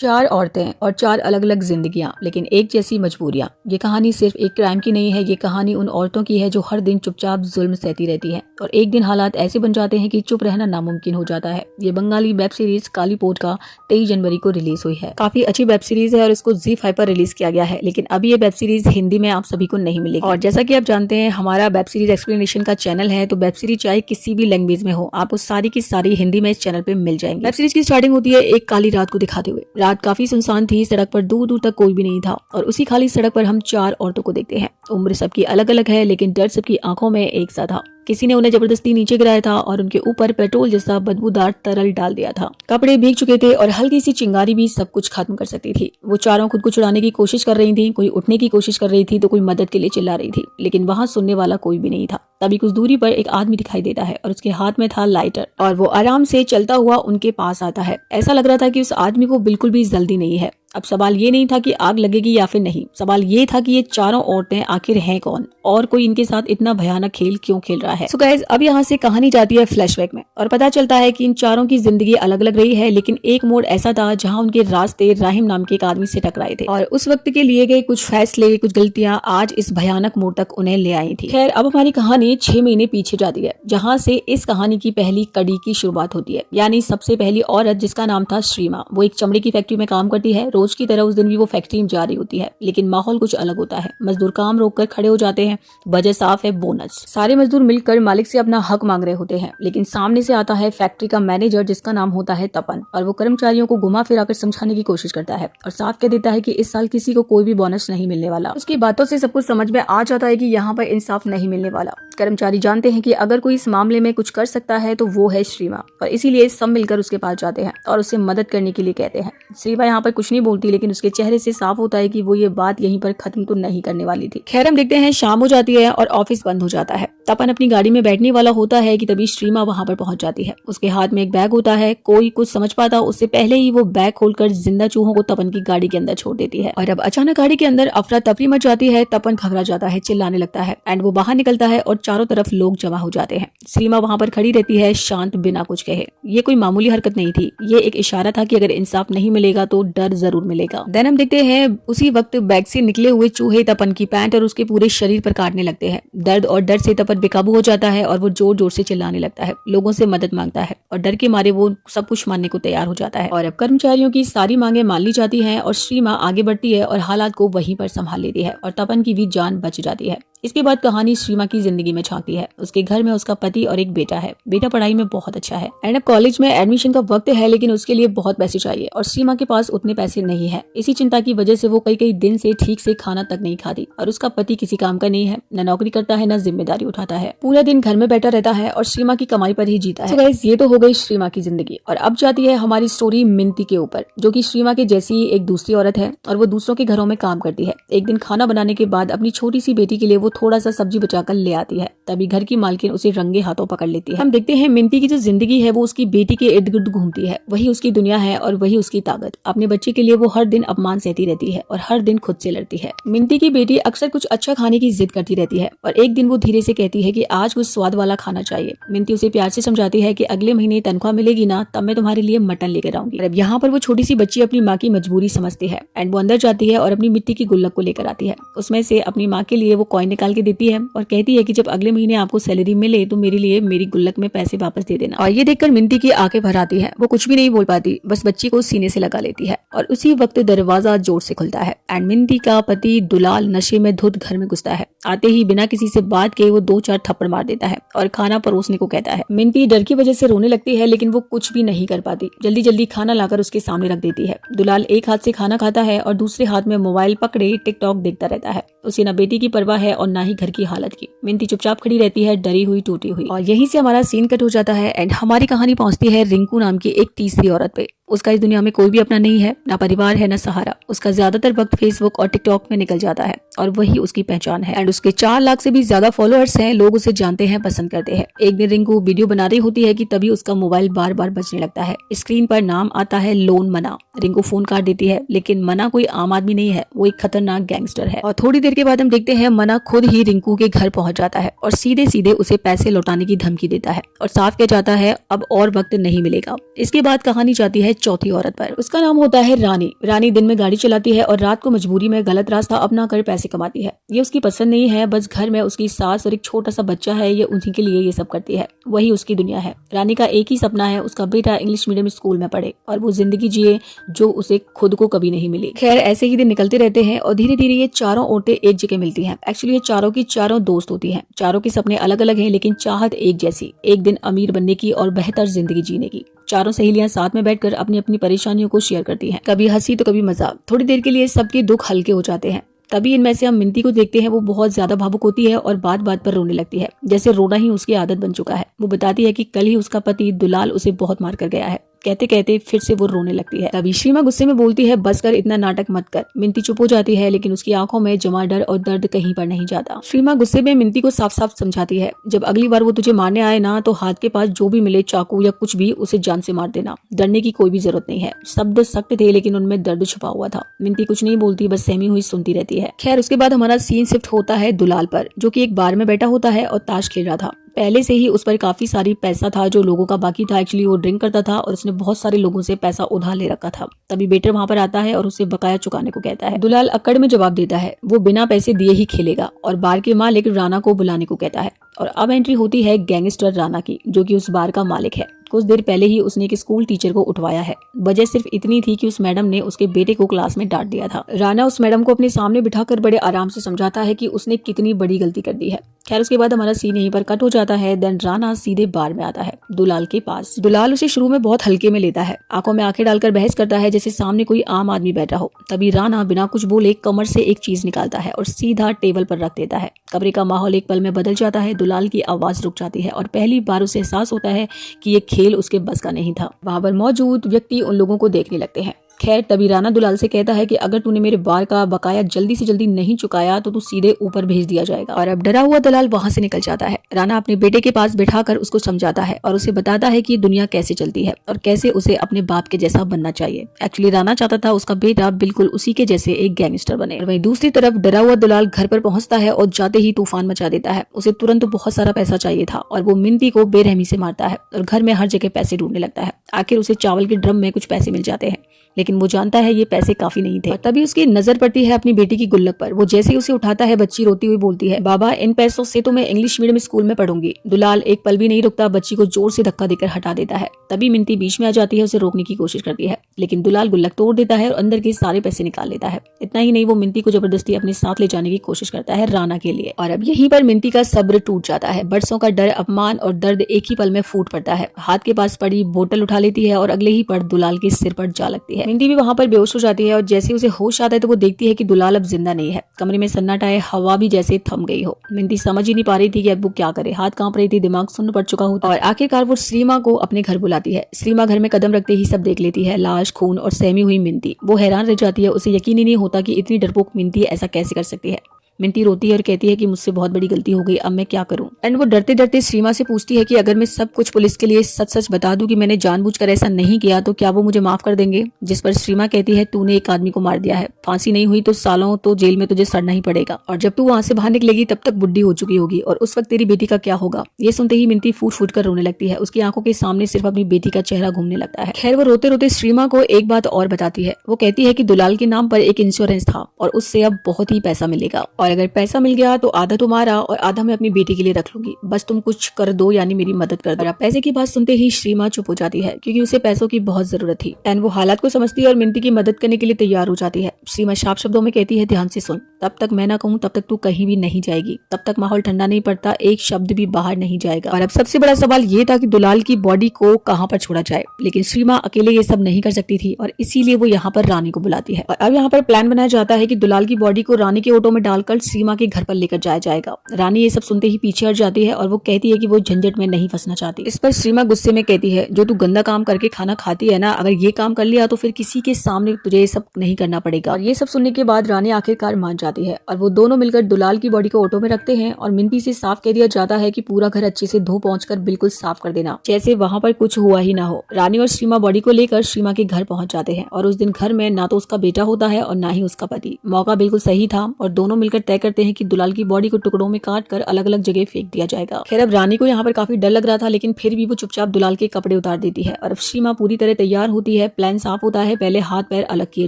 चार औरतें और चार अलग अलग जिंदगियां लेकिन एक जैसी मजबूरियां। ये कहानी सिर्फ एक क्राइम की नहीं है, ये कहानी उन औरतों की है जो हर दिन चुपचाप जुल्म सहती रहती हैं और एक दिन हालात ऐसे बन जाते हैं कि चुप रहना नामुमकिन हो जाता है। ये बंगाली वेब सीरीज कालीपोट का 23 जनवरी को रिलीज हुई है। काफी अच्छी वेब सीरीज है और इसको ZEE5 पर रिलीज किया गया है, लेकिन अब ये वेब सीरीज हिंदी में आप सभी को नहीं मिलेगी। और जैसा कि आप जानते हैं हमारा वेब सीरीज एक्सप्लेनेशन का चैनल है, तो वेब सीरीज चाहे किसी भी लैंग्वेज में हो आपको सारी की सारी हिंदी में इस चैनल पे मिल जाएंगी। वेब सीरीज की स्टार्टिंग होती है एक काली रात को दिखाते हुए। रात काफी सुनसान थी, सड़क पर दूर दूर तक कोई भी नहीं था और उसी खाली सड़क पर हम चार औरतों को देखते हैं। उम्र सबकी अलग अलग है लेकिन डर सबकी आंखों में एक सा था। किसी ने उन्हें जबरदस्ती नीचे गिराया था और उनके ऊपर पेट्रोल जैसा बदबूदार तरल डाल दिया था। कपड़े भीग चुके थे और हल्की सी चिंगारी भी सब कुछ खत्म कर सकती थी। वो चारों खुद को छुड़ाने की कोशिश कर रही थी, कोई उठने की कोशिश कर रही थी तो कोई मदद के लिए चिल्ला रही थी, लेकिन वहाँ सुनने वाला कोई भी नहीं था। तभी कुछ दूरी पर एक आदमी दिखाई देता है और उसके हाथ में था लाइटर और वो आराम से चलता हुआ उनके पास आता है। ऐसा लग रहा था कि उस आदमी को बिल्कुल भी जल्दी नहीं है। अब सवाल ये नहीं था कि आग लगेगी या फिर नहीं, सवाल ये था कि ये चारों औरतें आखिर हैं कौन और कोई इनके साथ इतना भयानक खेल क्यों खेल रहा है। सो गाइस, अब यहाँ से कहानी जाती है फ्लैशबैक में और पता चलता है कि इन चारों की जिंदगी अलग अलग रही है, लेकिन एक मोड़ ऐसा था जहाँ उनके रास्ते राहिम नाम के एक आदमी से टकराए थे और उस वक्त के लिए गए कुछ फैसले, कुछ गलतियां आज इस भयानक मोड़ तक उन्हें ले आई थी। खैर, अब हमारी कहानी 6 महीने पीछे जाती है, जहाँ से इस कहानी की पहली कड़ी की शुरुआत होती है। यानी सबसे पहली औरत जिसका नाम था श्रीमा, वो एक चमड़े की फैक्ट्री में काम करती है। रोज की तरह उस दिन भी वो फैक्ट्री में जा रही होती है, लेकिन माहौल कुछ अलग होता है। मजदूर काम रोककर खड़े हो जाते हैं, वजह साफ है, बोनस। सारे मजदूर मिलकर मालिक से अपना हक मांग रहे होते हैं, लेकिन सामने से आता है फैक्ट्री का मैनेजर जिसका नाम होता है तपन और वो कर्मचारियों को घुमा फिराकर समझाने की कोशिश करता है और साफ कह देता है कि इस साल किसी को कोई भी बोनस नहीं मिलने वाला। उसकी बातों से सब कुछ समझ में आ जाता है कि यहाँ पर इंसाफ नहीं मिलने वाला। कर्मचारी जानते हैं कि अगर कोई इस मामले में कुछ कर सकता है तो वो है श्रीमा और इसीलिए सब मिलकर उसके पास जाते हैं और उसे मदद करने के लिए कहते हैं। श्रीमा यहाँ पर कुछ नहीं बोलती, लेकिन उसके चेहरे से साफ होता है कि वो ये बात यहीं पर खत्म तो नहीं करने वाली थी। खैर, हम देखते हैं शाम हो जाती है और ऑफिस बंद हो जाता है। तपन अपनी गाड़ी में बैठने वाला होता है कि तभी श्रीमा वहां पर पहुंच जाती है। उसके हाथ में एक बैग होता है। कोई कुछ समझ पाता उससे पहले ही वो बैग खोलकर जिंदा चूहों को तपन की गाड़ी के अंदर छोड़ देती है और अब अचानक गाड़ी के अंदर अफरा तफरी मच जाती है। तपन घबरा जाता है, चिल्लाने लगता है एंड वो बाहर निकलता है और चारों तरफ लोग जमा हो जाते हैं। श्रीमा वहां पर खड़ी रहती है शांत, बिना कुछ कहे। ये कोई मामूली हरकत नहीं थी, ये एक इशारा था कि अगर इंसाफ नहीं मिलेगा तो डर जरूर मिलेगा। देन हम देखते हैं उसी वक्त बैग से निकले हुए चूहे तपन की पैंट और उसके पूरे शरीर पर काटने लगते हैं। दर्द और डर से तपन बेकाबू हो जाता है और वो जोर जोर से चिल्लाने लगता है, लोगों से मदद मांगता है और डर के मारे वो सब कुछ मानने को तैयार हो जाता है। और अब कर्मचारियों की सारी मांगे मान ली जाती हैं और श्रीमा आगे बढ़ती है और हालात को वहीं पर संभाल लेती है और तपन की भी जान बच जाती है। इसके बाद कहानी श्रीमा की जिंदगी में झांकती है। उसके घर में उसका पति और एक बेटा है। बेटा पढ़ाई में बहुत अच्छा है एंड अब कॉलेज में एडमिशन का वक्त है, लेकिन उसके लिए बहुत पैसे चाहिए और श्रीमा के पास उतने पैसे नहीं है। इसी चिंता की वजह से वो कई दिन से ठीक से खाना तक नहीं खाती और उसका पति किसी काम का नहीं है, न नौकरी करता है न जिम्मेदारी उठाता है। पूरा दिन घर में बैठा रहता है और श्रीमा की कमाई पर ही जीता है। तो गाइस, ये तो हो गई श्रीमा की जिंदगी और अब जाती है हमारी स्टोरी मिंती के ऊपर, जो कि श्रीमा के जैसी एक दूसरी औरत है और वो दूसरों के घरों में काम करती है। एक दिन खाना बनाने के बाद अपनी छोटी सी बेटी के लिए वो थोड़ा सा सब्जी बचाकर ले आती है, तभी घर की मालकिन उसे रंगे हाथों पकड़ लेती है। हम देखते हैं मिंती की जो जिंदगी है वो उसकी बेटी के इर्द गिर्द घूमती है। वही उसकी दुनिया है और वही उसकी ताकत। अपने बच्चे के लिए वो हर दिन अपमान सहती रहती है और हर दिन खुद से लड़ती है। मिंती की बेटी अक्सर कुछ अच्छा खाने की जिद करती रहती है और एक दिन वो धीरे से कहती है कि आज कुछ स्वाद वाला खाना चाहिए। मिंती उसे प्यार से समझाती है कि अगले महीने तनख्वाह मिलेगी ना, तब मैं तुम्हारे लिए मटन लेकर आऊंगी। अब यहाँ पर वो छोटी सी बच्ची अपनी माँ की मजबूरी समझती है एंड वो अंदर जाती है और अपनी मिट्टी की गुल्लक को लेकर आती है। उसमें से अपनी माँ के लिए वो कॉइन निकाल के देती है और कहती है कि जब अगले महीने आपको सैलरी मिले तो मेरे लिए मेरी गुल्लक में पैसे वापस दे देना। और ये देखकर मिंती की आंखें भर आती है। वो कुछ भी नहीं बोल पाती, बस बच्ची को सीने से लगा लेती है और उसी वक्त दरवाजा जोर से खुलता है एंड मिंती का पति दुलाल नशे में धुत घर में घुसता है। आते ही बिना किसी से बात के वो 2-4 थप्पड़ मार देता है और खाना परोसने को कहता है। मिंती डर की वजह से रोने लगती है, लेकिन वो कुछ भी नहीं कर पाती। जल्दी जल्दी खाना लाकर उसके सामने रख देती है। दुलाल एक हाथ से खाना खाता है और दूसरे हाथ में मोबाइल पकड़े टिकटॉक देखता रहता है। उसे न बेटी की परवाह है और न ही घर की हालत की। मिंती चुपचाप खड़ी रहती है, डरी हुई, टूटी हुई। और यहीं से हमारा सीन कट हो जाता है एंड हमारी कहानी पहुंचती है रिंकू नाम की एक तीसरी औरत पे। उसका इस दुनिया में कोई भी अपना नहीं है, ना परिवार है, ना सहारा। उसका ज्यादातर वक्त फेसबुक और टिकटॉक में निकल जाता है और वही उसकी पहचान है एंड उसके 4 लाख से भी ज्यादा फॉलोअर्स हैं। लोग उसे जानते हैं, पसंद करते हैं। एक दिन रिंकू वीडियो बना रही होती है कि तभी उसका मोबाइल बार बार बजने लगता है। स्क्रीन पर नाम आता है लोन मना। रिंकू फोन काट देती है, लेकिन मना कोई आम आदमी नहीं है, वो एक खतरनाक गैंगस्टर है। और थोड़ी देर के बाद हम देखते हैं मना खुद ही रिंकू के घर पहुंच जाता है और सीधे सीधे उसे पैसे लौटाने की धमकी देता है और साफ कह जाता है अब और वक्त नहीं मिलेगा। इसके बाद कहानी जाती है चौथी औरत पर। उसका नाम होता है रानी। रानी दिन में गाड़ी चलाती है और रात को मजबूरी में गलत रास्ता अपना कर पैसे कमाती है। ये उसकी पसंद नहीं है, बस घर में उसकी सास और एक छोटा सा बच्चा है, ये उन्हीं के लिए ये सब करती है, वही उसकी दुनिया है। रानी का एक ही सपना है, उसका बेटा इंग्लिश मीडियम स्कूल में पढ़े और वो जिंदगी जिए जो उसे खुद को कभी नहीं मिली। खैर ऐसे ही दिन निकलते रहते हैं और धीरे धीरे ये चारों औरतें एक जगह मिलती हैं। एक्चुअली ये चारों की चारों दोस्त होती हैं। चारों के सपने अलग अलग हैं, लेकिन चाहत एक जैसी, एक दिन अमीर बनने की और बेहतर जिंदगी जीने की। चारों सहेलियां साथ में बैठकर अपनी अपनी परेशानियों को शेयर करती हैं, कभी हंसी तो कभी मजाक। थोड़ी देर के लिए सबके दुख हल्के हो जाते हैं। तभी इनमें से हम मिंती को देखते हैं। वो बहुत ज्यादा भावुक होती है और बात बात पर रोने लगती है, जैसे रोना ही उसकी आदत बन चुका है। वो बताती है कि कल ही उसका पति दुलाल उसे बहुत मार कर गया है। कहते कहते फिर से वो रोने लगती है। तभी श्रीमा गुस्से में बोलती है, बस कर, इतना नाटक मत कर। मिंती चुप हो जाती है, लेकिन उसकी आंखों में जमा डर और दर्द कहीं पर नहीं जाता। श्रीमा गुस्से में मिंती को साफ साफ समझाती है, जब अगली बार वो तुझे मारने आए ना, तो हाथ के पास जो भी मिले, चाकू या कुछ भी, उसे जान से मार देना। डरने की कोई भी जरूरत नहीं है। शब्द सख्त थे, लेकिन उनमें दर्द छुपा हुआ था। मिंती कुछ नहीं बोलती, बस सहमी हुई सुनती रहती है। खैर उसके बाद हमारा सीन शिफ्ट होता है दुलाल पर, जो कि एक बार में बैठा होता है और ताश खेल रहा था। पहले से ही उस पर काफी सारी पैसा था जो लोगों का बाकी था। एक्चुअली वो ड्रिंक करता था और उसने बहुत सारे लोगों से पैसा उधार ले रखा था। तभी बेटर वहां पर आता है और उसे बकाया चुकाने को कहता है। दुलाल अक्कड़ में जवाब देता है, वो बिना पैसे दिए ही खेलेगा, और बार के मालिक राणा को बुलाने को कहता है। और अब एंट्री होती है गैंगस्टर राणा की, जो कि उस बार का मालिक है। कुछ देर पहले ही उसने एक स्कूल टीचर को उठवाया है। वजह सिर्फ इतनी थी कि उस मैडम ने उसके बेटे को क्लास में डांट दिया था। राणा उस मैडम को अपने सामने बिठाकर बड़े आराम से समझाता है कि उसने कितनी बड़ी गलती कर दी है। खैर उसके बाद हमारा सीन यहीं पर कट हो जाता है। देन राणा सीधे बार में आता है दुलाल के पास। दुलाल उसे शुरू में बहुत हल्के में लेता है, आंखों में आंखें डालकर बहस करता है जैसे सामने कोई आम आदमी बैठा हो। तभी राणा बिना कुछ बोले कमर से एक चीज निकालता है और सीधा टेबल पर रख देता है। कमरे का माहौल एक पल में बदल जाता है। दुलाल की आवाज रुक जाती है और पहली बार उसे एहसास होता है कि ये खेल उसके बस का नहीं था। वहां पर मौजूद व्यक्ति उन लोगों को देखने लगते हैं। खैर तभी राणा दुलाल से कहता है कि अगर तूने मेरे बार का बकाया जल्दी से जल्दी नहीं चुकाया तो तू सीधे ऊपर भेज दिया जाएगा। और अब डरा हुआ दुलाल वहां से निकल जाता है। राणा अपने बेटे के पास बिठाकर उसको समझाता है और उसे बताता है कि दुनिया कैसे चलती है और कैसे उसे अपने बाप के जैसा बनना चाहिए। एक्चुअली राणा चाहता था उसका बेटा बिल्कुल उसी के जैसे एक गैंगस्टर बने। वहीं दूसरी तरफ डरा हुआ दुलाल घर पर पहुंचता है और जाते ही तूफान मचा देता है। उसे तुरंत बहुत सारा पैसा चाहिए था और वो मिंती को बेरहमी से मारता है और घर में हर जगह पैसे ढूंढने लगता है। आखिर उसे चावल के ड्रम में कुछ पैसे मिल जाते हैं, लेकिन वो जानता है ये पैसे काफी नहीं थे। तभी उसकी नजर पड़ती है अपनी बेटी की गुल्लक पर। वो जैसे ही उसे उठाता है, बच्ची रोती हुई बोलती है, बाबा इन पैसों से तो मैं इंग्लिश मीडियम स्कूल में पढ़ूंगी। दुलाल एक पल भी नहीं रुकता, बच्ची को जोर से धक्का देकर हटा देता है। तभी मिंती बीच में आ जाती है, उसे रोकने की कोशिश करती है, लेकिन दुलाल गुल्लक तोड़ देता है और अंदर के सारे पैसे निकाल लेता है। इतना ही नहीं, वो मिंती को जबरदस्ती अपने साथ ले जाने की कोशिश करता है राणा के लिए। और अब यहीं पर मिंती का सब्र टूट जाता है। बरसों का डर, अपमान और दर्द एक ही पल में फूट पड़ता है। हाथ के पास पड़ी बोतल उठा लेती है और अगले ही पल दुलाल के सिर पर जा लगती है। मिंती भी वहां पर बेहोश हो जाती है और जैसे उसे होश आता है तो वो देखती है कि दुलाल अब जिंदा नहीं है। कमरे में सन्नाटा है, हवा भी जैसे थम गई हो। मिंती समझ ही नहीं पा रही थी कि अब वो क्या करे। हाथ कांप रही थी, दिमाग सुन्न पड़ चुका होता। और आखिरकार वो श्रीमा को अपने घर बुलाती है। श्रीमा घर में कदम रखते ही सब देख लेती है, लाश, खून और सहमी हुई मिंती। वो हैरान रह जाती है, उसे यकीन ही नहीं होता कि इतनी डरपोक मिंती ऐसा कैसे कर सकती है। मिंती रोती है और कहती है कि मुझसे बहुत बड़ी गलती हो गई, अब मैं क्या करूं। एंड वो डरते डरते श्रीमा से पूछती है कि अगर मैं सब कुछ पुलिस के लिए सच सच बता दूं कि मैंने जानबूझकर ऐसा नहीं किया तो क्या वो मुझे माफ कर देंगे। जिस पर श्रीमा कहती है, तूने एक आदमी को मार दिया है, फांसी नहीं हुई तो सालों तो जेल में तुझे सड़ना ही पड़ेगा, और जब तू वहां से बाहर निकलेगी तब तक बुढ़ी हो चुकी होगी, और उस वक्त तेरी बेटी का क्या होगा। ये सुनते ही मिंती फूट फूट कर रोने लगती है। उसकी आंखों के सामने सिर्फ अपनी बेटी का चेहरा घूमने लगता है। खैर वो रोते रोते श्रीमा को एक बात और बताती है। वो कहती है कि दुलाल के नाम पर एक इंश्योरेंस था और उससे अब बहुत ही पैसा मिलेगा, और अगर पैसा मिल गया तो आधा तुम्हारा और आधा मैं अपनी बेटी के लिए रख लूंगी, बस तुम कुछ कर दो, यानी मेरी मदद कर दो। पैसे की बात सुनते ही श्रीमा चुप हो जाती है, क्योंकि उसे पैसों की बहुत जरूरत थी। एंड वो हालात को समझती है और मिंती की मदद करने के लिए तैयार हो जाती है। श्रीमा साफ शब्दों में कहती है, ध्यान से सुन, तब तक मैं ना कहूँ तब तक तू कहीं भी नहीं जाएगी, तब तक माहौल ठंडा नहीं पड़ता, एक शब्द भी बाहर नहीं जाएगा। और अब सबसे बड़ा सवाल ये था कि दुलाल की बॉडी को कहाँ पर छोड़ा जाए, लेकिन श्रीमा अकेले ये सब नहीं कर सकती थी और इसीलिए वो यहाँ पर रानी को बुलाती है। और अब यहाँ पर प्लान बनाया जाता है कि दुलाल की बॉडी को रानी के ऑटो में डालकर श्रीमा के घर पर लेकर जाया जाएगा। रानी ये सब सुनते ही पीछे हट जाती है और वो कहती है कि वो झंझट में नहीं फंसना चाहती। इस पर श्रीमा गुस्से में कहती है, जो तू गंदा काम करके खाना खाती है ना, अगर ये काम कर लिया तो फिर किसी के सामने तुझे ये सब नहीं करना पड़ेगा। और ये सब सुनने के बाद रानी आखिरकार मान जाती है और वो दोनों मिलकर दुलाल की बॉडी को ऑटो में रखते हैं और मिंती से साफ कह दिया जाता है कि पूरा घर अच्छे से धो पहुंचकर बिल्कुल साफ कर देना, जैसे वहां पर कुछ हुआ ही ना हो। रानी और श्रीमा बॉडी को लेकर श्रीमा के घर पहुंच जाते हैं और उस दिन घर में ना तो उसका बेटा होता है और ना ही उसका पति। मौका बिल्कुल सही था और दोनों मिलकर तय करते हैं कि दुलाल की बॉडी को टुकड़ों में काट कर अलग अलग जगह फेंक दिया जाएगा। खैर अब रानी को यहाँ पर काफी डर लग रहा था, लेकिन फिर भी वो चुपचाप दुलाल के कपड़े उतार देती है और अब श्रीमा पूरी तरह तैयार होती है। प्लान साफ होता है, पहले हाथ पैर अलग किए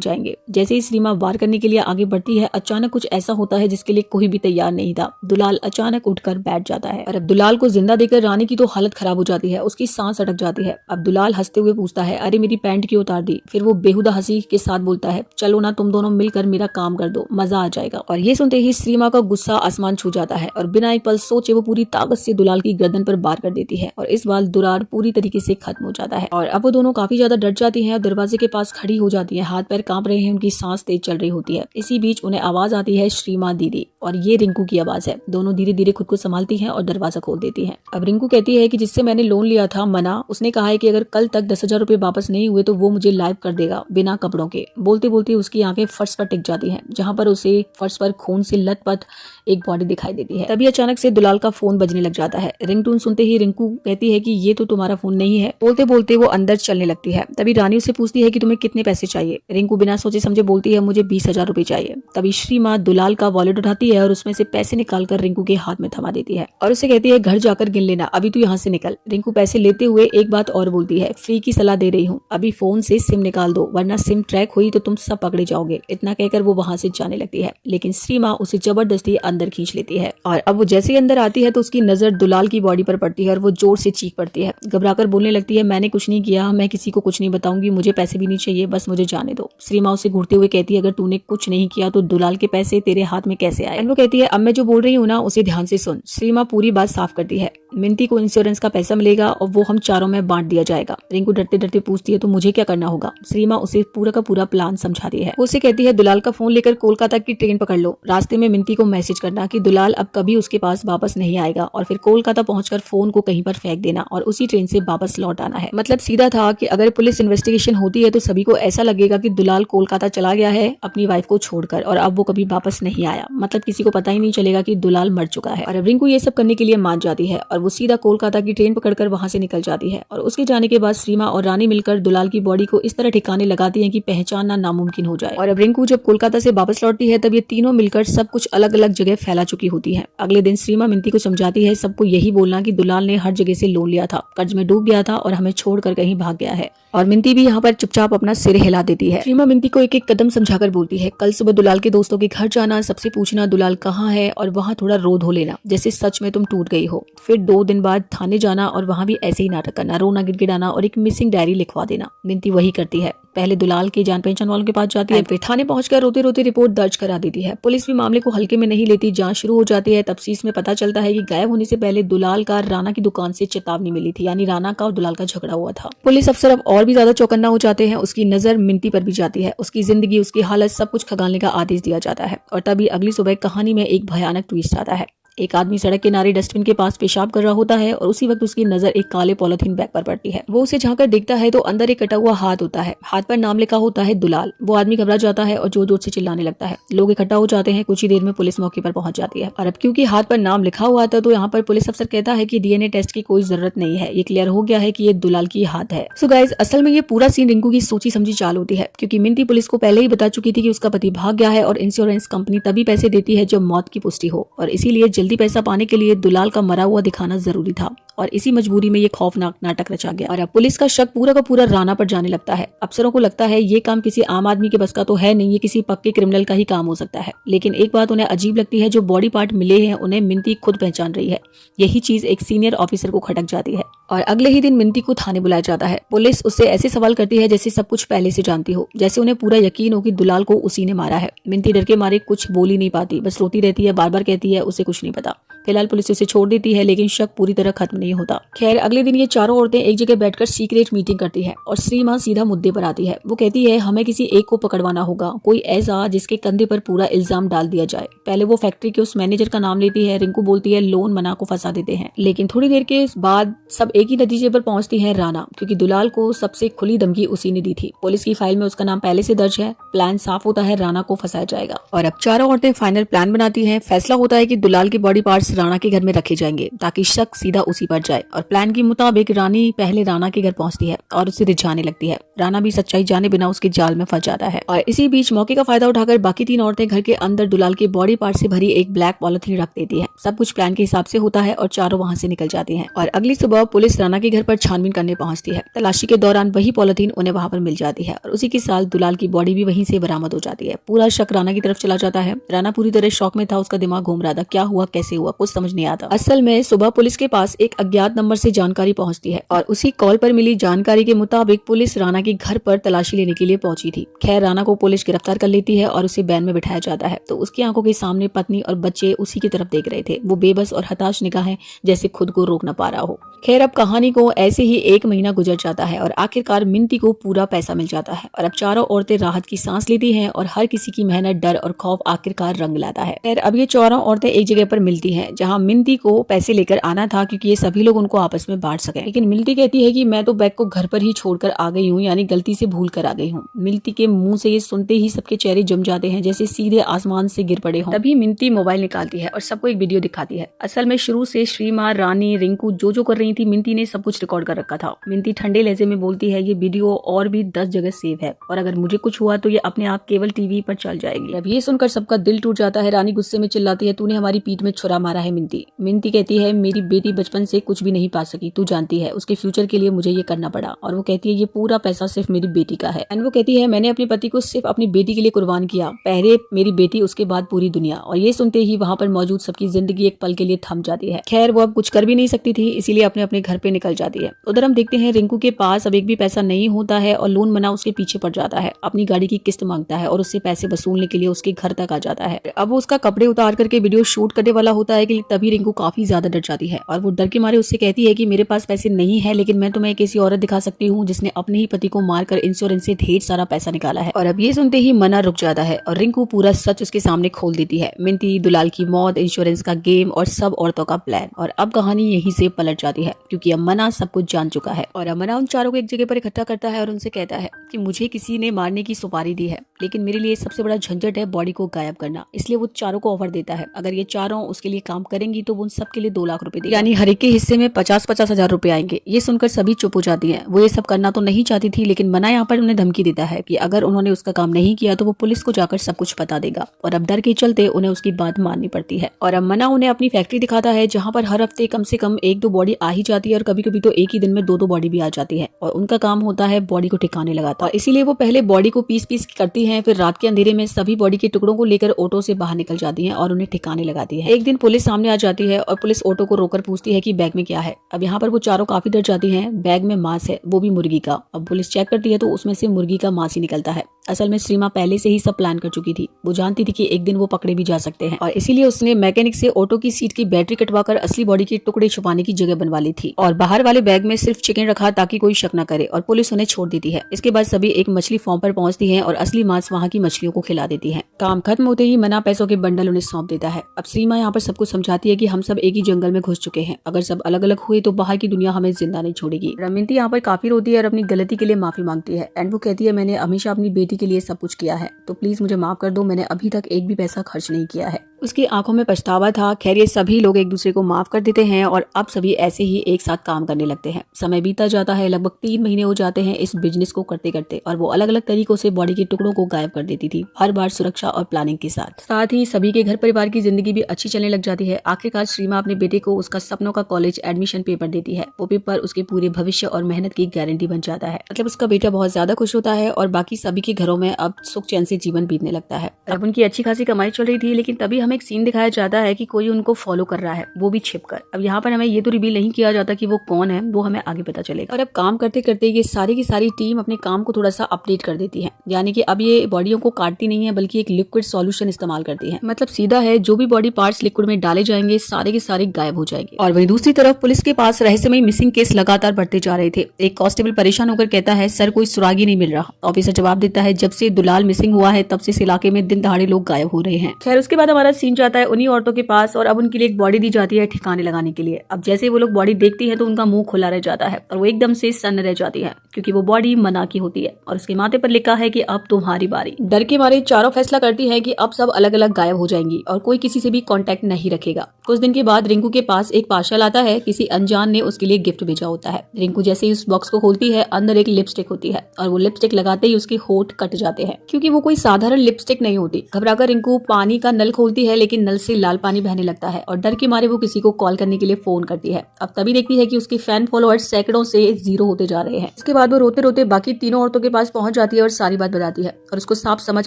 जाएंगे। जैसे ही श्रीमा वार करने के लिए आगे बढ़ती है, अचानक कुछ ऐसा होता है जिसके लिए कोई भी तैयार नहीं था। दुलाल अचानक उठकर बैठ जाता है और अब दुलाल को जिंदा देखकर रानी की तो हालत खराब हो जाती है, उसकी सांस अटक जाती है। अब दुलाल हंसते हुए पूछता है, अरे मेरी पैंट क्यों उतार दी? फिर वो बेहुदा हंसी के साथ बोलता है, चलो ना तुम दोनों मिलकर मेरा काम कर दो, मजा आ जाएगा। और ये सुनते ही श्रीमा का गुस्सा आसमान छू जाता है और बिना एक पल सोचे वो पूरी ताकत से दुलाल की गर्दन पर वार कर देती है और इस बार दुरार पूरी तरीके से खत्म हो जाता है। और अब वो दोनों काफी ज्यादा डर जाती हैं और दरवाजे के पास खड़ी हो जाती है, हाथ पैर कांप रहे हैं, उनकी सांस तेज चल रही होती है। इसी बीच उन्हें आवाज आती है, श्रीमा दीदी, और ये रिंकू की आवाज है। दोनों धीरे धीरे खुद को संभालती हैं और दरवाजा खोल देती हैं। अब रिंकू कहती है कि जिससे मैंने लोन लिया था मना, उसने कहा है कि अगर कल तक 10,000 रुपए वापस नहीं हुए तो वो मुझे लाइव कर देगा बिना कपड़ों के। बोलते बोलते उसकी आंखें फर्श पर टिक जाती हैं, जहां पर उसे फर्श पर खून से लथपथ एक बॉडी दिखाई देती है। तभी अचानक से दुलाल का फोन बजने लग जाता है। रिंगटोन सुनते ही रिंकू कहती है कि ये तो तुम्हारा फोन नहीं है। बोलते बोलते वो अंदर चलने लगती है। तभी रानी उसे पूछती है कि तुम्हें कितने पैसे चाहिए। रिंकू बिना सोचे समझे बोलती है, मुझे 20,000 रुपए चाहिए। तभी श्रीमा दुलाल का वॉलेट उठाती है और उसमें से पैसे निकालकर रिंकू के हाथ में थमा देती है और उसे कहती है, घर जाकर गिन लेना, अभी तू यहाँ से निकल। रिंकू पैसे लेते हुए एक बात और बोलती है, फ्री की सलाह दे रही हूँ, अभी फोन से सिम निकाल दो वरना सिम ट्रैक हुई तो तुम सब पकड़े जाओगे। इतना कहकर वो वहां से जाने लगती है, लेकिन श्रीमा उसे जबरदस्ती अंदर खींच लेती है और अब वो जैसे ही अंदर आती है तो उसकी नजर दुलाल की बॉडी पर पड़ती है और वो जोर से चीख पड़ती है, घबराकर बोलने लगती है, मैंने कुछ नहीं किया, मैं किसी को कुछ नहीं बताऊंगी, मुझे पैसे भी नहीं चाहिए, बस मुझे जाने दो। श्रीमा उसे घूरते हुए कहती है, अगर तूने कुछ नहीं किया तो दुलाल के पैसे तेरे हाथ में कैसे आए? वो कहती है, अब मैं जो बोल रही हूँ ना उसे ध्यान से सुन। श्रीमा पूरी बात साफ करती है, मिंती को इंश्योरेंस का पैसा मिलेगा और वो हम चारों में बांट दिया जाएगा। रिंकू डरते डरते पूछती है, तो मुझे क्या करना होगा? श्रीमा उसे पूरा का पूरा प्लान समझाती है। उसे कहती है, दुलाल का फोन लेकर कोलकाता की ट्रेन पकड़ लो, रास्ते में मिंती को मैसेज करना कि दुलाल अब कभी उसके पास वापस नहीं आएगा और फिर कोलकाता पहुंचकर फोन को कहीं पर फेंक देना और उसी ट्रेन से वापस लौट आना है। मतलब सीधा था कि अगर पुलिस इन्वेस्टिगेशन होती है तो सभी को ऐसा लगेगा कि दुलाल कोलकाता चला गया है अपनी वाइफ को छोड़कर और अब वो कभी वापस नहीं आया। मतलब किसी को पता ही नहीं चलेगा कि दुलाल मर चुका है। और अब रिंकू ये सब करने के लिए मान जाती है और वो सीधा कोलकाता की ट्रेन पकड़कर वहां से निकल जाती है। और उसके जाने के बाद श्रीमा और रानी मिलकर दुलाल की बॉडी को इस तरह ठिकाने लगाती हैं कि पहचानना नामुमकिन हो जाए। और अब रिंकू जब कोलकाता से वापस लौटती है तब ये तीनों मिलकर सब कुछ अलग अलग जगह फैला चुकी होती है। अगले दिन श्रीमा मिंती को समझाती है, सबको यही बोलना कि दुलाल ने हर जगह से लोन लिया था, कर्ज में डूब गया था और हमें छोड़कर कहीं भाग गया है। और मिंती भी यहाँ पर चुपचाप अपना सिर हिला देती है। श्रीमा मिंती को एक एक कदम समझाकर बोलती है, कल सुबह दुलाल के दोस्तों के घर जाना, सबसे पूछना दुलाल कहाँ है और वहाँ थोड़ा रो धो लेना जैसे सच में तुम टूट गई हो। फिर 2 दिन बाद थाने जाना और वहाँ भी ऐसे ही नाटक करना, रोना गिड़गिड़ाना और एक मिसिंग डायरी लिखवा देना। मिंती वही करती है, पहले दुलाल के जान पहचान वालों के पास जाती है, फिर थाने पहुंचकर रोते रोते रिपोर्ट दर्ज करा देती है। पुलिस भी मामले को हल्के में नहीं लेती, जांच शुरू हो जाती है। तफ्तीश में पता चलता है कि गायब होने से पहले दुलाल का राणा की दुकान से चेतावनी मिली थी, यानी राणा का और दुलाल का झगड़ा हुआ था। पुलिस अफसर अब और भी ज्यादा चौकन्ना हो जाते हैं। उसकी नजर मिंती पर भी जाती है, उसकी जिंदगी, उसकी हालत, सब कुछ खंगालने का आदेश दिया जाता है। और तभी अगली सुबह कहानी में एक भयानक ट्विस्ट आता है। एक आदमी सड़क किनारे डस्टबिन के पास पेशाब कर रहा होता है और उसी वक्त उसकी नजर एक काले पॉलिथीन बैग पर पड़ती है। वो उसे झांककर देखता है तो अंदर एक कटा हुआ हाथ होता है, हाथ पर नाम लिखा होता है दुलाल। वो आदमी घबरा जाता है और जोर जोर से चिल्लाने लगता है। लोग इकट्ठा हो जाते हैं। कुछ ही देर में पुलिस मौके पर पहुंच जाती है। और अब क्योंकि हाथ पर नाम लिखा हुआ था तो यहाँ पर पुलिस अफसर कहता है कि डीएनए टेस्ट की कोई जरूरत नहीं है, ये क्लियर हो गया है कि ये दुलाल की हाथ है। सो गाइस, असल में ये पूरा सीन रिंकू की सोची समझी चाल होती है, क्योंकि मिंती पुलिस को पहले ही बता चुकी थी कि उसका पति भाग गया है और इंश्योरेंस कंपनी तभी पैसे देती है जब मौत की पुष्टि हो, और इसीलिए जल्दी पैसा पाने के लिए दुलाल का मरा हुआ दिखाना जरूरी था। और इसी मजबूरी में ये खौफनाक नाटक रचा गया। और अब पुलिस का शक पूरा का पूरा राणा पर जाने लगता है। अफसरों को लगता है ये काम किसी आम आदमी के बस का तो है नहीं, ये किसी पक्के क्रिमिनल का ही काम हो सकता है। लेकिन एक बात उन्हें अजीब लगती है, जो बॉडी पार्ट मिले हैं उन्हें मिंती खुद पहचान रही है। यही चीज एक सीनियर ऑफिसर को खटक जाती है। और अगले ही दिन मिंती को थाने बुलाया जाता है। पुलिस उससे ऐसे सवाल करती है जैसे सब कुछ पहले से जानती हो, जैसे उन्हें पूरा यकीन हो कि दुलाल को उसी ने मारा है। मिंती डर के मारे कुछ बोल ही नहीं पाती, बस रोती रहती है, बार बार कहती है उसे कुछ नहीं पता। फिलहाल पुलिस उसे छोड़ देती है, लेकिन शक पूरी तरह खत्म नहीं होता। खैर, अगले दिन ये चारों औरतें एक जगह बैठकर सीक्रेट मीटिंग करती है और श्रीमा सीधा मुद्दे पर आती है। वो कहती है हमें किसी एक को पकड़वाना होगा, कोई ऐसा जिसके कंधे पर पूरा इल्जाम डाल दिया जाए। पहले वो फैक्ट्री के उस मैनेजर का नाम लेती है। रिंकू बोलती है लोन मना को फंसा देते हैं, लेकिन थोड़ी देर के बाद सब एक ही नतीजे पर पहुंचती है, राणा, क्योंकि दुलाल को सबसे खुली धमकी उसी ने दी थी। पुलिस की फाइल में उसका नाम पहले से दर्ज है। प्लान साफ होता है, राणा को फंसाया जाएगा। और अब चारों औरतें फाइनल प्लान बनाती है। फैसला होता है कि दुलाल के बॉडी पार्ट पास राणा के घर में रखे जाएंगे ताकि शक सीधा उसी पर जाए। और प्लान के मुताबिक रानी पहले राणा के घर पहुंचती है और उसे रिझाने लगती है। राणा भी सच्चाई जाने बिना उसके जाल में फंस जाता है और इसी बीच मौके का फायदा उठाकर बाकी 3 औरतें घर के अंदर दुलाल के बॉडी पार्ट से भरी एक ब्लैक पॉलिथीन रख देती है। सब कुछ प्लान के हिसाब से होता है और चारों वहां से निकल जाती हैं। और अगली सुबह पुलिस राणा के घर पर छानबीन करने पहुंचती है। तलाशी के दौरान वही पॉलिथीन उन्हें वहां पर मिल जाती है और उसी के साथ दुलाल की बॉडी भी वहीं से बरामद हो जाती है। पूरा शक राणा की तरफ चला जाता है। राणा पूरी तरह शॉक में था, उसका दिमाग घूम रहा था, क्या हुआ, कैसे हुआ, कुछ समझ नहीं आता। असल में सुबह पुलिस के पास एक अज्ञात नंबर से जानकारी पहुंचती है और उसी कॉल पर मिली जानकारी के मुताबिक पुलिस राणा के घर पर तलाशी लेने के लिए पहुंची थी। खैर राणा को पुलिस गिरफ्तार कर लेती है और उसे वैन में बिठाया जाता है। तो उसकी आंखों के सामने पत्नी और बच्चे उसी की तरफ देख रहे थे। वो बेबस और हताश निगाहें जैसे खुद को रोक न पा रहा हो। खैर अब कहानी को ऐसे ही 1 महीना गुजर जाता है और आखिरकार मिंती को पूरा पैसा मिल जाता है और अब चारों औरतें राहत की सांस लेती हैं और हर किसी की मेहनत, डर और खौफ आखिरकार रंग लाता है। खैर अब ये चारों औरतें एक जगह पर मिलती हैं जहां मिंती को पैसे लेकर आना था क्योंकि ये सभी लोग उनको आपस में बांट सके। लेकिन मिंती कहती है कि मैं तो बैग को घर पर ही छोड़कर आ गई हूँ, यानी गलती से भूल कर आ गई हूँ। मिंती के मुंह से ये सुनते ही सबके चेहरे जम जाते हैं जैसे सीधे आसमान से गिर पड़े हों। तभी मिंती मोबाइल निकालती है और सबको एक वीडियो दिखाती है। असल में शुरू से श्रीमा, रानी, रिंकू जो कर रही थी, मिंती ने सब कुछ रिकॉर्ड कर रखा था। मिंती ठंडे लहजे में बोलती है, ये वीडियो और भी 10 जगह सेव है और अगर मुझे कुछ हुआ तो ये अपने आप केवल टीवी पर चल जाएगी। अब ये सुनकर सबका दिल टूट जाता है। रानी गुस्से में चिल्लाती है, तूने हमारी पीठ में छुरा मारा है मिंती। मिंती कहती है, मेरी बेटी बचपन से कुछ भी नहीं पा सकी, तू जानती है, उसके फ्यूचर के लिए मुझे ये करना पड़ा। और वो कहती है, ये पूरा पैसा सिर्फ मेरी बेटी का है। एंड वो कहती है, मैंने अपने पति को सिर्फ अपनी बेटी के लिए कुर्बान किया, पहले मेरी बेटी उसके बाद पूरी दुनिया। और ये सुनते ही वहाँ पर मौजूद सबकी जिंदगी एक पल के लिए थम जाती है। खैर वो अब कुछ कर भी नहीं सकती थी, इसीलिए अपने अपने घर पे निकल जाती है। उधर हम देखते हैं रिंकू के पास अब एक भी पैसा नहीं होता है और लोन मना उसके पीछे पड़ जाता है। अपनी गाड़ी की किस्त मांगता है और उससे पैसे वसूलने के लिए उसके घर तक आ जाता है। अब वो उसका कपड़े उतार करके वीडियो शूट करने वाला होता है कि तभी रिंकू काफी ज्यादा डर जाती है और वो डर के मारे उससे कहती है कि मेरे पास पैसे नहीं है, लेकिन मैं तुम्हें किसी औरत दिखा सकती हूँ जिसने अपने ही पति को मारकर इंश्योरेंस से ढेर सारा पैसा निकाला है। और अब ये सुनते ही मना रुक जाता है और रिंकू पूरा सच उसके सामने खोल देती है। मिंती, दुलाल की मौत, इंश्योरेंस का गेम और सब औरतों का प्लान। और अब कहानी यहीं से पलट जाती है क्योंकि अब मना सब कुछ जान चुका है। और मना उन चारों को एक जगह पर इकट्ठा करता है और उनसे कहता है कि मुझे किसी ने मारने की सुपारी दी है, लेकिन मेरे लिए सबसे बड़ा झंझट है बॉडी को गायब करना। इसलिए वो चारों को ऑफर देता है, अगर ये चारों उसके लिए काम करेंगी तो वो उन सबके लिए 2 लाख रुपए देगा, यानी हर एक के हिस्से में 50-50 हजार रुपए आएंगे। ये सुनकर सभी चुप हो जाती हैं। वो ये सब करना तो नहीं चाहती थी, लेकिन मना यहाँ पर उन्हें धमकी देता है कि अगर उन्होंने उसका काम नहीं किया तो वो पुलिस को जाकर सब कुछ बता देगा। और अब डर के चलते उन्हें उसकी बात माननी पड़ती है। और अब मना उन्हें अपनी फैक्ट्री दिखाता है जहाँ पर हर हफ्ते कम से कम 1-2 बॉडी आ ही जाती है और कभी कभी तो एक ही दिन में 2-2 बॉडी भी आ जाती है। और उनका काम होता है बॉडी को ठिकाने लगाता। और इसीलिए वो पहले बॉडी को पीस करती हैं, फिर रात के अंधेरे में सभी बॉडी के टुकड़ों को लेकर ऑटो से बाहर निकल जाती हैं और उन्हें ठिकाने लगाती है। एक दिन पुलिस सामने आ जाती है और पुलिस ऑटो को रोककर पूछती है कि बैग में क्या है। अब यहाँ पर वो चारों काफी डर जाती हैं। बैग में मांस है, वो भी मुर्गी का। अब पुलिस चेक करती है तो उसमें से मुर्गी का मांस ही निकलता है। असल में श्रीमा पहले से ही सब प्लान कर चुकी थी। वो जानती थी कि एक दिन वो पकड़े भी जा सकते हैं और इसीलिए उसने मैकेनिक से ऑटो की सीट की बैटरी कटवाकर असली बॉडी के टुकड़े छुपाने की जगह बनवा ली थी और बाहर वाले बैग में सिर्फ चिकन रखा ताकि कोई शक न करे और पुलिस उन्हें छोड़ देती है। इसके बाद सभी एक मछली फार्म पर पहुंचती हैं और असली मांस वहाँ की मछलियों को खिला देती है। काम खत्म होते ही मना पैसों के बंडल उन्हें सौंप देता है। अब श्रीमा यहाँ पर सबको समझाती है कि हम सब एक ही जंगल में घुस चुके हैं, अगर सब अलग अलग हुए तो बाहर की दुनिया हमें जिंदा नहीं छोड़ेगी। मिंती यहाँ पर काफी रोती है और अपनी गलती के लिए माफी मांगती है। एंड वो कहती है, मैंने हमेशा अपनी बेटी के लिए सब कुछ किया है, तो प्लीज मुझे माफ कर दो, मैंने अभी तक एक भी पैसा खर्च नहीं किया है। उसकी आंखों में पछतावा था। खैर ये सभी लोग एक दूसरे को माफ कर देते हैं और अब सभी ऐसे ही एक साथ काम करने लगते हैं। समय बीता जाता है, लगभग 3 महीने हो जाते हैं इस बिजनेस को करते करते और वो अलग अलग तरीकों से बॉडी के टुकड़ों को गायब कर देती थी, हर बार सुरक्षा और प्लानिंग के साथ ही सभी के घर परिवार की जिंदगी भी अच्छी चलने लग जाती है। आखिरकार श्रीमा अपने बेटे को उसका सपनों का कॉलेज एडमिशन पेपर देती है। वो पेपर उसके पूरे भविष्य और मेहनत की गारंटी बन जाता है। मतलब उसका बेटा बहुत ज्यादा खुश होता है और बाकी सभी के घरों में अब सुख चैन से जीवन बीतने लगता है। अब उनकी अच्छी खासी कमाई चल रही थी, लेकिन तभी हमें एक सीन दिखाया जाता है कि कोई उनको फॉलो कर रहा है, वो भी छिपकर। अब यहाँ पर हमें ये तो रिवील नहीं किया जाता कि वो कौन है, वो हमें आगे पता चलेगा। और अब काम करते करते ये सारी की सारी टीम अपने काम को थोड़ा सा अपडेट कर देती है, यानी कि अब ये बॉडियों को काटती नहीं है बल्कि एक लिक्विड सॉल्यूशन इस्तेमाल करती है। मतलब सीधा है, जो भी बॉडी पार्ट्स लिक्विड में डाले जाएंगे सारे के सारे गायब हो जाएंगे। और वहीं दूसरी तरफ पुलिस के पास रहस्यमय मिसिंग केस लगातार बढ़ते जा रहे थे। एक कांस्टेबल परेशान होकर कहता है, सर कोई सुराग ही नहीं मिल रहा। ऑफिसर जवाब देता है, जब से दुलाल मिसिंग हुआ है तब से इस इलाके में दिन दहाड़े लोग गायब हो रहे हैं। खैर उसके बाद हमारा सीन जाता है उन्हीं औरतों के पास और अब उनके लिए एक बॉडी दी जाती है ठिकाने लगाने के लिए। अब जैसे वो लोग बॉडी देखती है तो उनका मुंह खुला रह जाता है और वो एकदम से सन्न रह जाती है क्योंकि वो बॉडी मना की होती है और उसके माथे पर लिखा है कि अब तुम्हारी बारी। डर के मारे चारों फैसला करती है कि अब सब अलग अलग गायब हो जाएंगी और कोई किसी से भी कांटेक्ट नहीं रखेगा। कुछ दिन के बाद रिंकू के पास एक पार्सल आता है, किसी अनजान ने उसके लिए गिफ्ट भेजा होता है। रिंकू जैसे ही उस बॉक्स को खोलती है अंदर एक लिपस्टिक होती है और वो लिपस्टिक लगाते ही उसके होठ कट जाते हैं क्योंकि वो कोई साधारण लिपस्टिक नहीं होती। घबराकर रिंकू पानी का नल खोलती है लेकिन नल से लाल पानी बहने लगता है और डर के मारे वो किसी को कॉल करने के लिए फोन करती है। अब तभी देखती है कि उसके फैन फॉलोअर्स सैकड़ों से 0 होते जा रहे हैं। इसके बाद वो रोते रोते बाकी तीनों औरतों के पास पहुंच जाती है और सारी बात बताती है और उसको साफ समझ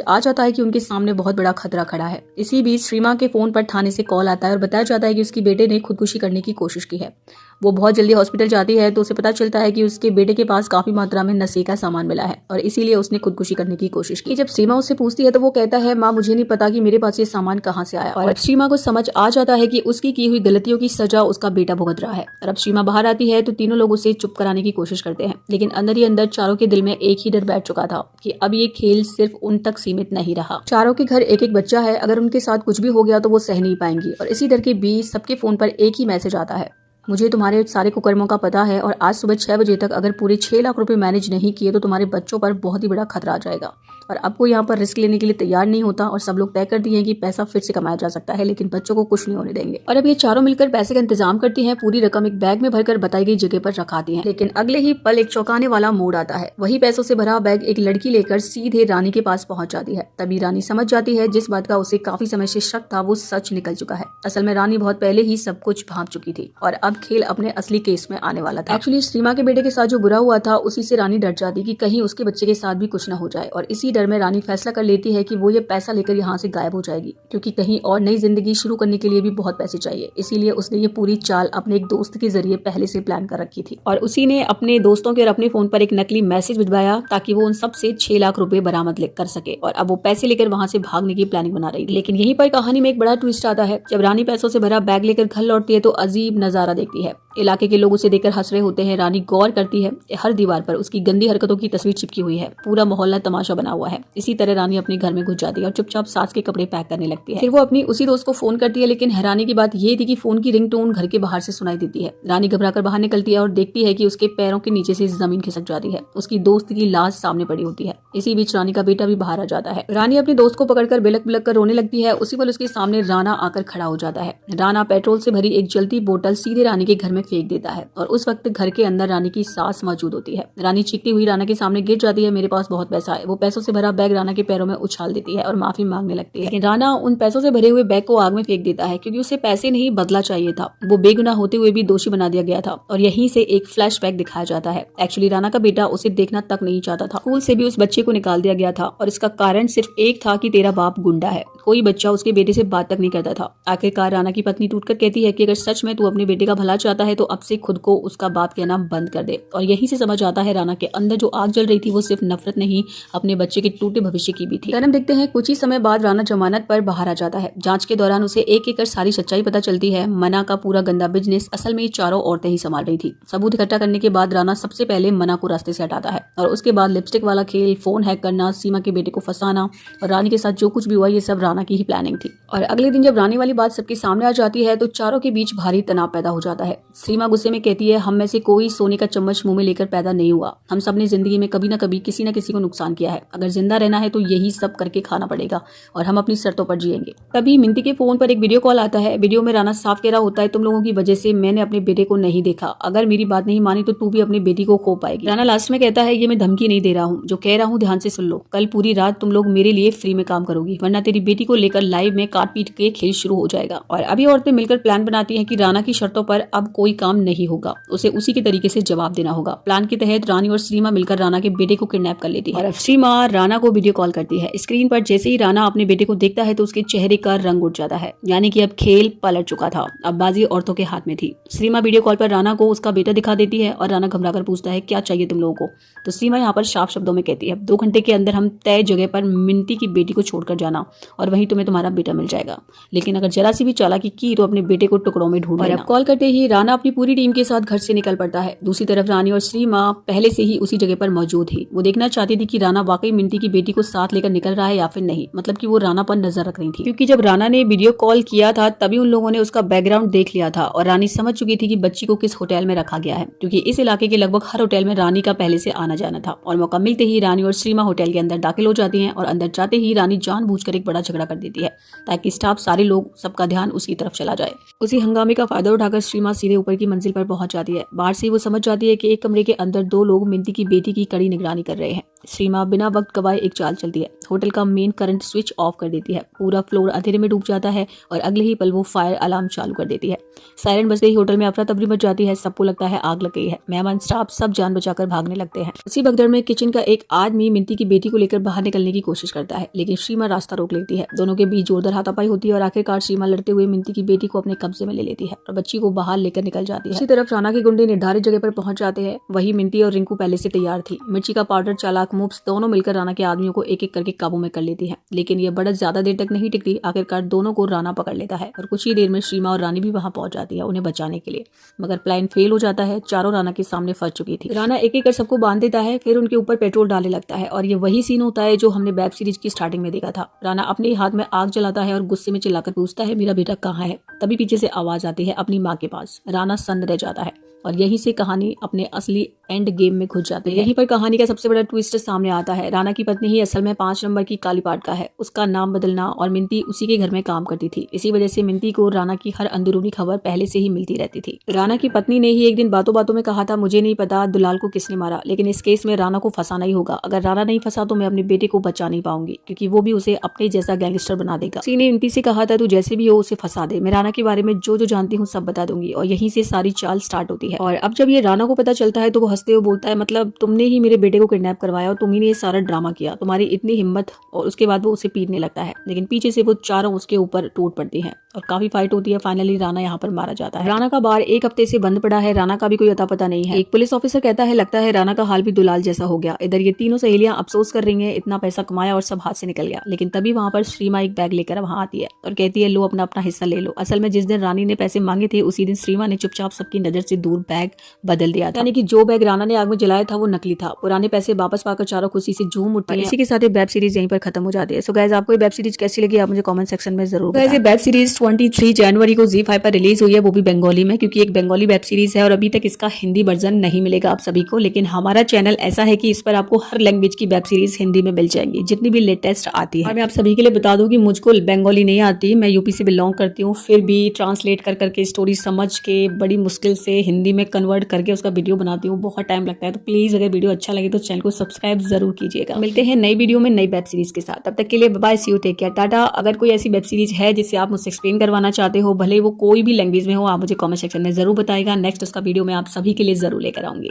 आ जाता है कि उनके सामने बहुत बड़ा खतरा खड़ा है। इसी बीच श्रीमा के फोन पर थाने से कॉल आता है और बताया जाता है कि उसके बेटे ने खुदकुशी करने की कोशिश की है। वो बहुत जल्दी हॉस्पिटल जाती है तो उसे पता चलता है कि उसके बेटे के पास काफी मात्रा में नशे का सामान मिला है और इसीलिए उसने खुदकुशी करने की कोशिश की। जब श्रीमा उससे पूछती है तो वो कहता है, माँ मुझे नहीं पता कि मेरे पास ये सामान कहाँ से आया। और अब श्रीमा को समझ आ जाता है कि उसकी की हुई गलतियों की सजा उसका बेटा भुगत रहा है। और अब श्रीमा बाहर आती है तो तीनों लोग उसे चुप कराने की कोशिश करते हैं लेकिन अंदर ही अंदर चारों के दिल में एक ही डर बैठ चुका था कि अब ये खेल सिर्फ उन तक सीमित नहीं रहा। चारों के घर एक एक बच्चा है, अगर उनके साथ कुछ भी हो गया तो वो सह नहीं पाएंगी। और इसी डर के बीच सबके फोन पर एक ही मैसेज आता है, मुझे तुम्हारे सारे कुकर्मों का पता है और आज सुबह 6 बजे तक अगर पूरे 6 लाख रुपए मैनेज नहीं किए तो तुम्हारे बच्चों पर बहुत ही बड़ा खतरा आ जाएगा। और अब कोई यहाँ पर रिस्क लेने के लिए तैयार नहीं होता और सब लोग तय कर दिए हैं कि पैसा फिर से कमाया जा सकता है लेकिन बच्चों को कुछ नहीं होने देंगे। और अब ये चारों मिलकर पैसे का इंतजाम करती हैं, पूरी रकम एक बैग में भरकर बताई गई जगह पर रखाती हैं। लेकिन अगले ही पल एक चौंकाने वाला मोड़ आता है। वही पैसों से भरा बैग एक लड़की लेकर सीधे रानी के पास पहुंच जाती है। तभी रानी समझ जाती है जिस बात का उसे काफी समय से शक था वो सच निकल चुका है। असल में रानी बहुत पहले ही सब कुछ भांप चुकी थी और अब खेल अपने असली केस में आने वाला था। एक्चुअली श्रीमा के बेटे के साथ जो बुरा हुआ था उसी से रानी डर जाती कि कहीं उसके बच्चे के साथ भी कुछ न हो जाए और इसी डर में रानी फैसला कर लेती है कि वो ये पैसा लेकर यहाँ से गायब हो जाएगी क्योंकि कहीं और नई जिंदगी शुरू करने के लिए भी बहुत पैसे चाहिए। इसीलिए उसने ये पूरी चाल अपने एक दोस्त के जरिए पहले से प्लान कर रखी थी और उसी ने अपने दोस्तों के और अपने फोन पर एक नकली मैसेज भिजवाया ताकि वो उन सब से 6 लाख रुपए बरामद कर सके और अब वो पैसे लेकर वहाँ से भागने की प्लानिंग बना रही थी। लेकिन यहीं पर कहानी में एक बड़ा ट्विस्ट आता है। जब रानी पैसों से भरा बैग लेकर घर लौटती है तो अजीब नजारा देखती है। इलाके के लोग उसे देखकर हंस रहे होते हैं। रानी गौर करती है, हर दीवार पर उसकी गंदी हरकतों की तस्वीर चिपकी हुई है। पूरा मोहल्ला तमाशा बना हुआ है। इसी तरह रानी अपने घर में घुस जाती है और चुपचाप सास के कपड़े पैक करने लगती है। फिर वो अपनी उसी दोस्त को फोन करती है लेकिन हैरानी की बात ये थी कि फोन की रिंगटोन घर के बाहर से सुनाई देती है। रानी घबराकर बाहर निकलती है और देखती है कि उसके पैरों के नीचे से जमीन खिसक जाती है। उसकी दोस्त की लाश सामने पड़ी होती है। इसी बीच रानी का बेटा भी बाहर आ जाता है। रानी अपने दोस्त को पकड़कर बिलक बिलक कर रोने लगती है। उसी पल उसके सामने राणा आकर खड़ा हो जाता है। राणा पेट्रोल से भरी एक जलती बोतल सीधे रानी के घर में फेंक देता है और उस वक्त घर के अंदर रानी की सास मौजूद होती है। रानी चीखती हुई राणा के सामने गिर जाती है, मेरे पास बहुत पैसा है। वो पैसों से भरा बैग राणा के पैरों में उछाल देती है और माफी मांगने लगती है। लेकिन राणा उन पैसों से भरे हुए बैग को आग में फेंक देता है क्योंकि उसे पैसे नहीं बदला चाहिए था। वो बेगुनाह होते हुए भी दोषी बना दिया गया था और यहीं से एक फ्लैशबैक दिखाया जाता है। एक्चुअली राणा का बेटा उसे देखना तक नहीं चाहता था। स्कूल से भी उस बच्चे को निकाल दिया गया था और इसका कारण सिर्फ एक था कि तेरा बाप गुंडा है। कोई बच्चा उसके बेटे से बात तक नहीं करता था। आखिरकार राणा की पत्नी टूटकर कहती है कि अगर सच में तू अपने बेटे का भला चाहता है तो अब से खुद को उसका बाप कहना बंद कर दे। और यहीं से समझ आता है राणा के अंदर जो आग जल रही थी वो सिर्फ नफरत नहीं, अपने बच्चे के टूटे भविष्य की भी थी। हम देखते हैं कुछ ही समय बाद राणा जमानत पर बाहर आ जाता है। जांच के दौरान उसे एक एक कर सारी सच्चाई पता चलती है। मना का पूरा गंदा बिजनेस असल में चारों औरतें ही संभाल रही थी। सबूत इकट्ठा करने के बाद राणा सबसे पहले मना को रास्ते से हटाता है और उसके बाद लिपस्टिक वाला खेल, फोन हैक करना, सीमा के बेटे को फंसाना और रानी के साथ जो कुछ भी हुआ ये सब राणा की ही प्लानिंग थी। और अगले दिन जब रानी वाली बात सबके सामने आ जाती है तो चारों के बीच भारी तनाव पैदा हो जाता है। सीमा गुस्से में कहती है, हम में से कोई सोने का चम्मच मुंह में लेकर पैदा नहीं हुआ। हम सब ने जिंदगी में कभी न कभी किसी न किसी को नुकसान किया है। अगर जिंदा रहना है तो यही सब करके खाना पड़ेगा और हम अपनी शर्तों पर जिएंगे। तभी मिंती के फोन पर एक वीडियो कॉल आता है। वीडियो में राणा साफ कह रहा होता है, तुम लोगों की वजह से मैंने अपने बेटे को नहीं देखा। अगर मेरी बात नहीं मानी तो तू भी अपनी बेटी को खो पाएगी। राणा लास्ट में कहता है, ये मैं धमकी नहीं दे रहा हूँ, जो कह रहा हूँ ध्यान से सुन लो। कल पूरी रात तुम लोग मेरे लिए फ्री में काम करोगी, वरना तेरी बेटी को लेकर लाइव में काट पीट के खेल शुरू हो जाएगा। और अभी औरतें मिलकर प्लान बनाती है कि राणा की शर्तों पर अब कोई काम नहीं होगा, उसे उसी के तरीके से जवाब देना होगा। प्लान के तहत रानी और श्रीमा मिलकर राणा के बेटे को किडनैप कर लेती है और श्रीमा राणा को वीडियो कॉल करती है। स्क्रीन पर जैसे ही राणा अपने बेटे को देखता है तो उसके चेहरे का रंग उठ जाता है, यानी कि अब खेल पलट चुका था। अब बाजी औरतों के हाथ में थी। श्रीमा वीडियो कॉल पर राणा को उसका बेटा दिखा देती है और राणा घबराकर पूछता है, क्या चाहिए तुम लोगों को? तो श्रीमा यहाँ पर साफ शब्दों में कहती है, 2 घंटे के अंदर हम तय जगह पर मिंटी की बेटी को छोड़कर जाना और वहीं तुम्हें तुम्हारा बेटा मिल जाएगा। लेकिन अगर जरा सी भी चालाकी की तो अपने बेटे को टुकड़ों में ढूंढ लेना। कॉल करते ही राणा अपनी पूरी टीम के साथ घर से निकल पड़ता है। दूसरी तरफ रानी और श्री माँ पहले से ही उसी जगह पर मौजूद थी। वो देखना चाहती थी कि राणा वाकई मिंटी की बेटी को साथ लेकर निकल रहा है या फिर नहीं, मतलब कि वो राणा पर नजर रख रही थी, क्योंकि जब राणा ने वीडियो कॉल किया था तभी उन लोगों ने उसका बैकग्राउंड देख लिया था और रानी समझ चुकी थी कि बच्ची को किस होटल में रखा गया है, क्योंकि इस इलाके के लगभग हर होटल में रानी का पहले से आना जाना था। और मौका मिलते ही रानी और श्री माँ होटल के अंदर दाखिल हो जाती है और अंदर जाते ही रानी जानबूझकर एक बड़ा झगड़ा कर देती है ताकि स्टाफ सारे लोग सबका ध्यान उसकी तरफ चला जाए। उसी हंगामे का फायदा उठाकर श्री माँ सीधे ऊपर की मंजिल पर पहुंच जाती है। बाहर से वो समझ जाती है कि एक कमरे के अंदर दो लोग मिंटी की बेटी की कड़ी निगरानी कर रहे हैं। श्री माँ बिना वक्त गवाए एक चाल चलती है, होटल का मेन करंट स्विच ऑफ कर देती है। पूरा फ्लोर अंधेरे में डूब जाता है और अगले ही पल वो फायर अलार्म चालू कर देती है। सायरन बजते ही होटल में अफरा तफरी मच जाती है। सबको लगता है आग लग गई है। मेहमान स्टाफ सब जान बचाकर भागने लगते हैं। उसी भगदड़ में किचन का एक आदमी मिंटी की बेटी को लेकर बाहर निकलने की कोशिश करता है, लेकिन श्री माँ रास्ता रोक लेती है। दोनों के बीच जोरदार हाथापाई होती है और आखिरकार श्री माँ लड़ते हुए मिंटी की बेटी को अपने कब्जे में ले लेती है और बच्ची को बाहर लेकर निकल जाती है। इसी तरफ राणा के गुंडे निर्धारित जगह पर पहुंच जाते हैं। वही मिंटी और रिंकू पहले से तैयार थी। मिर्ची का पाउडर, चालाक मूव्स दोनों मिलकर राणा के आदमियों को एक एक करके काबू में कर लेती है, लेकिन ये बढ़त ज्यादा देर तक नहीं टिकती। आखिरकार दोनों को राणा पकड़ लेता है और कुछ ही देर में श्री माँ और रानी भी वहां पहुंच जाती है उन्हें बचाने के लिए, मगर प्लान फेल हो जाता है। चारों राणा के सामने फंस चुकी थी। राणा एक एक कर सबको बांध देता है, फिर उनके ऊपर पेट्रोल डालने लगता है और ये वही सीन होता है जो हमने वेब सीरीज की स्टार्टिंग में देखा था। राणा अपने हाथ में आग जलाता है और गुस्से में चिल्लाकर पूछता है, मेरा बेटा कहाँ है? तभी पीछे से आवाज आती है, अपनी माँ के पास। राणा सन्न रह जाता है और यहीं से कहानी अपने असली एंड गेम में घुस जाती है। यहीं पर कहानी का सबसे बड़ा ट्विस्ट सामने आता है। राणा की पत्नी ही असल में 5 नंबर की कालीपाट का है। उसका नाम बदलना और मिंटी उसी के घर में काम करती थी। इसी वजह से मिंटी को राणा की हर अंदरूनी खबर पहले से ही मिलती रहती थी। राणा की पत्नी ने ही एक दिन बातों बातों में कहा था, मुझे नहीं पता दुलाल को किसने मारा, लेकिन इस केस में राणा को फंसाना ही होगा। अगर राणा नहीं फंसा तो मैं अपने बेटे को बचा नहीं पाऊंगी, क्योंकि वो भी उसे अपने जैसा गैंगस्टर बना देगा। किसी ने मिंटी से कहा था, तू जैसे भी हो उसे फंसा दे, मैं राणा के बारे में जो जो जानती हूँ सब बता दूंगी। और यहीं से सारी चाल स्टार्ट होती है। और अब जब ये राणा को पता चलता है तो वो हंसते हुए बोलता है, मतलब तुमने ही मेरे बेटे को किडनैप करवाया और तुम ही ने ये सारा ड्रामा किया, तुम्हारी इतनी हिम्मत। और उसके बाद वो उसे पीटने लगता है, लेकिन पीछे से वो चारों उसके ऊपर टूट पड़ती हैं और काफी फाइट होती है। फाइनली राणा यहाँ पर मारा जाता है। राणा का बार 1 हफ्ते से बंद पड़ा है। राणा का भी कोई अता पता नहीं है। एक पुलिस ऑफिसर कहता है, लगता है राणा का हाल भी दुलाल जैसा हो गया। इधर ये तीनों सहेलियां अफसोस कर रही हैं, इतना पैसा कमाया और सब हाथ से निकल गया। लेकिन तभी वहां पर श्री माँ एक बैग लेकर वहां आती है और कहती है, लो अपना अपना हिस्सा ले लो। असल में जिस दिन रानी ने पैसे मांगे थे उसी दिन श्री माँ ने चुपचाप सबकी नजर से दूर बैग बदल दिया था, यानी कि जो बैग राणा ने आग में जलाया था वो नकली था। पुराने पैसे वापस पाकर चारों खुशी से झूम उठते हैं। इसी के साथ वेब सीरीज यहीं पर खत्म हो जाती है। सो गाइस, आपको वेब सीरीज कैसी लगी आप मुझे कमेंट सेक्शन में जरूर बताएं। वेब सीरीज 23 जनवरी को ZEE5 पर रिलीज हुई है, वो भी बंगाली में, क्योंकि एक बंगाली वेब सीरीज है और अभी तक इसका हिंदी वर्जन नहीं मिलेगा आप सभी को। लेकिन हमारा चैनल ऐसा है कि इस पर आपको हर लैंग्वेज की वेब सीरीज हिंदी में मिल जाएंगी, जितनी भी लेटेस्ट आती है। और मैं आप सभी के लिए बता दूं कि मुझको बंगाली नहीं आती, मैं यूपी से बिलोंग करती हूँ, फिर भी ट्रांसलेट कर करके स्टोरी समझ के बड़ी मुश्किल से हिंदी में कन्वर्ट करके उसका वीडियो बनाती हूँ। बहुत टाइम लगता है, तो प्लीज अगर वीडियो अच्छा लगे तो चैनल को सब्सक्राइब जरूर कीजिएगा। मिलते हैं नई वीडियो में नई वेब सीरीज के साथ, तब तक के लिए bye, see you, take care, tata. अगर कोई ऐसी वेब सीरीज है जिसे आप मुझसे एक्सप्लेन करवाना चाहते हो, भले वो कोई भी लैंग्वेज में हो, आप मुझे कमेंट सेक्शन में जरूर बताएगा। नेक्स्ट उसका वीडियो मैं आप सभी के लिए जरूर लेकर आऊंगी।